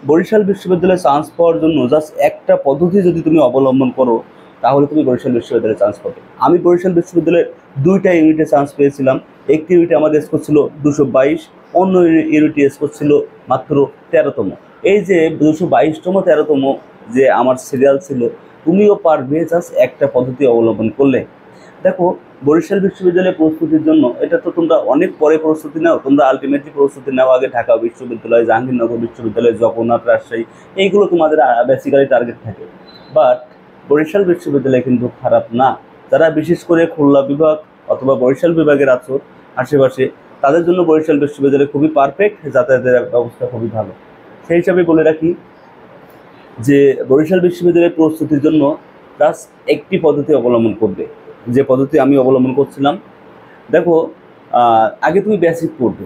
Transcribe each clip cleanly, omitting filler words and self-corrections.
বরিশাল বিশ্ববিদ্যালয়ে চান্স পাওয়ার জন্য জাস্ট একটা পদ্ধতি যদি তুমি অবলম্বন করো তাহলে তুমি বরিশাল বিশ্ববিদ্যালয়ে চান্স পাবে। আমি বরিশাল বিশ্ববিদ্যালয়ে 2টা ইউনিটে চান্স পেয়েছিলাম। একটি ইউনিটে আমাদের স্কোর ছিল 222, অন্য ইউনিটে স্কোর ছিল মাত্র 13তম। এই যে 222তম 13তম যে আমার সিরিয়াল ছিল, তুমিও পারবে জাস্ট একটা পদ্ধতি অবলম্বন করলে। দেখো, বরিশাল বিশ্ববিদ্যালয়ে প্রস্তুতির জন্য এটা তো তোমরা অনেক পরে প্রস্তুতি নাও, তোমরা আলটিমেটলি প্রস্তুতি নাও আগে ঢাকা বিশ্ববিদ্যালয়, জাহাঙ্গীরনগর বিশ্ববিদ্যালয়, জগন্নাথ, রাজশাহী, এইগুলো তোমাদের বেসিক্যালি টার্গেট থাকে। বাট বরিশাল বিশ্ববিদ্যালয় কিন্তু খারাপ না। যারা বিশেষ করে খুলনা বিভাগ অথবা বরিশাল বিভাগের আছো আশেপাশে, তাদের জন্য বরিশাল বিশ্ববিদ্যালয় খুবই পারফেক্ট, যাতায়াতের ব্যবস্থা খুবই ভালো। সেই হিসাবে বলে রাখি যে বরিশাল বিশ্ববিদ্যালয়ের প্রস্তুতির জন্য জাস্ট একটি পদ্ধতি অবলম্বন করবে, যে পদ্ধতি আমি অবলম্বন করছিলাম। দেখো, আগে তুমি বেসিক পড়বে,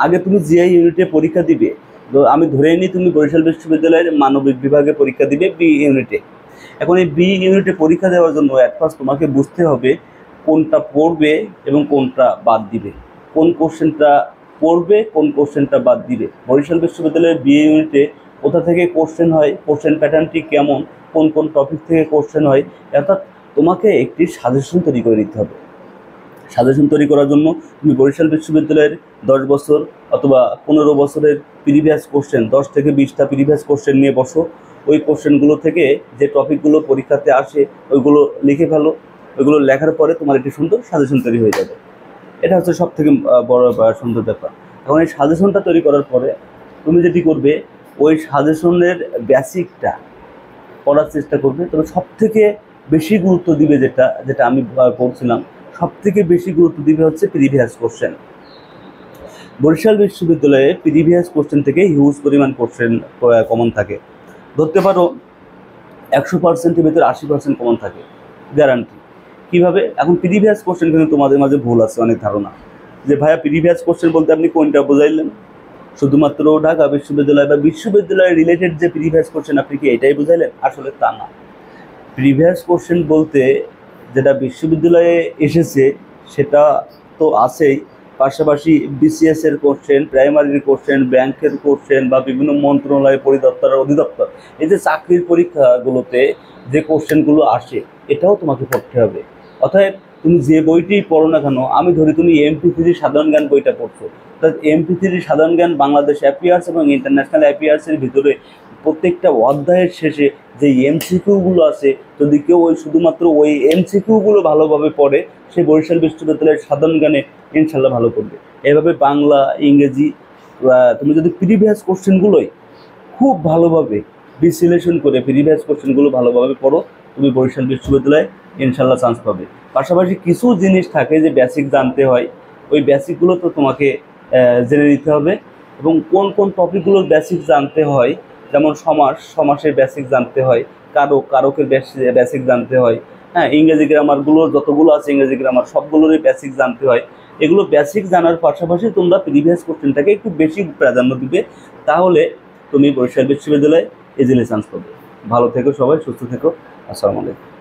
আগে তুমি জিআই ইউনিটে পরীক্ষা দিবে। তো আমি ধরে নিই তুমি বরিশাল বিশ্ববিদ্যালয়ের মানবিক বিভাগে পরীক্ষা দিবে বি ইউনিটে। এখন এই বি ইউনিটে পরীক্ষা দেওয়ার জন্য অ্যাট ফার্স্ট তোমাকে বুঝতে হবে কোনটা পড়বে এবং কোনটা বাদ দিবে, কোন কোশ্চেনটা পড়বে, কোন কোশ্চেনটা বাদ দিবে। বরিশাল বিশ্ববিদ্যালয়ের বি ইউনিটে কোথা থেকে কোশ্চেন হয়, কোশ্চেন প্যাটার্নটি কেমন, কোন কোন টপিক থেকে কোশ্চেন হয়, অর্থাৎ তোমাকে একটি সাজেশন তৈরি করে নিতে হবে। সাজেশন তৈরি করার জন্য তুমি বরিশাল বিশ্ববিদ্যালয়ের 10 বছর অথবা 15 বছরের প্রিভিয়াস কোশ্চেন, 10 থেকে 20টা প্রিভিয়াস কোশ্চেন নিয়ে বসো। ওই কোশ্চেনগুলো থেকে যে টপিকগুলো পরীক্ষাতে আসে ওইগুলো লিখে ফেলো। ওইগুলো লেখার পরে তোমার একটি সুন্দর সাজেশন তৈরি হয়ে যাবে। এটা হচ্ছে সব থেকে বড় সুন্দর ব্যাপার। এখন এই সাজেশনটা তৈরি করার পরে তুমি যেটি করবে, ওই সাজেশনের বেসিকটা পড়ার চেষ্টা করবে। তবে সবথেকে বেশি গুরুত্ব দিবে যেটা আমি করছিলাম, সবথেকে বেশি গুরুত্ব দিবে হচ্ছে প্রিভিয়াস কোশ্চেন। বরিশাল বিশ্ববিদ্যালয়ে প্রিভিয়াস কোশ্চেন থেকে হিউজ পরিমাণ কোশ্চেন কমন থাকে। ধরতে পারো 100%-এর ভিতরে 80% কমন থাকে, গ্যারান্টি। কীভাবে? এখন প্রিভিয়াস কোশ্চেন কিন্তু তোমাদের মাঝে ভুল আছে, অনেক ধারণা যে ভাইয়া প্রিভিয়াস কোশ্চেন বলতে আপনি কোনটা বোঝাইলেন? শুধুমাত্র ঢাকা বিশ্ববিদ্যালয় বা বিশ্ববিদ্যালয় রিলেটেড যে প্রিভিয়াস কোশ্চেন আপনি কি এটাই বুঝাইলেন? আসলে তা না। প্রিভিয়াস কোশ্চেন বলতে যেটা বিশ্ববিদ্যালয়ে এসেছে সেটা তো আছেই, পাশাপাশি বিসিএসের কোশ্চেন, প্রাইমারির কোশ্চেন, ব্যাংকের কোশ্চেন বা বিভিন্ন মন্ত্রণালয়, পরিদপ্তর, অধিদপ্তর, এই যে চাকরির পরীক্ষাগুলোতে যে কোশ্চেনগুলো আসে এটাও তোমাকে পড়তে হবে। অতএব তুমি যে বইটি পড়ো না কেন, আমি ধরি তুমি MP3 সাধারণ জ্ঞান বইটা পড়ছো, তা MP3 সাধারণ জ্ঞান বাংলাদেশ অ্যাফেয়ার্স এবং ইন্টারন্যাশনাল অ্যাফেয়ার্সের ভিতরে প্রত্যেকটা অধ্যায়ের শেষে যে MCQগুলো আছে, যদি কেউ শুধুমাত্র ওই MCQগুলো ভালোভাবে পড়ে, সে বরিশাল বিশ্ববিদ্যালয়ের সাধারণ জ্ঞানে ইনশাল্লাহ ভালো করবে। এভাবে বাংলা, ইংরেজি তুমি যদি প্রিভিয়াস কোশ্চেনগুলোই খুব ভালোভাবে বিশ্লেষণ করে প্রিভিয়াস কোশ্চেনগুলো ভালোভাবে পড়ো, তুমি বরিশাল বিশ্ববিদ্যালয়ে ইনশাল্লাহ চান্স পাবে। পাশাপাশি কিছু জিনিস থাকে যে বেসিক জানতে হয়, ওই বেসিকগুলো তো তোমাকে জেনে নিতে হবে। এবং কোন কোন টপিকগুলোর বেসিক জানতে হয়, যেমন সমাসের বেসিক জানতে হয়, কারকের বেসিক জানতে হয়, হ্যাঁ, ইংরেজি গ্রামারগুলো যতগুলো আছে ইংরেজি গ্রামার সবগুলোরই বেসিক জানতে হয়। এগুলো বেসিক জানার পাশাপাশি তোমরা প্রিভিয়াস কোশ্চেনটাকে একটু বেশি প্রাধান্য দিবে, তাহলে তুমি বরিশাল বিশ্ববিদ্যালয়ে ইজিলি চান্স পাবে। ভালো থেকো সবাই, সুস্থ থেকো। আসসালামু আলাইকুম।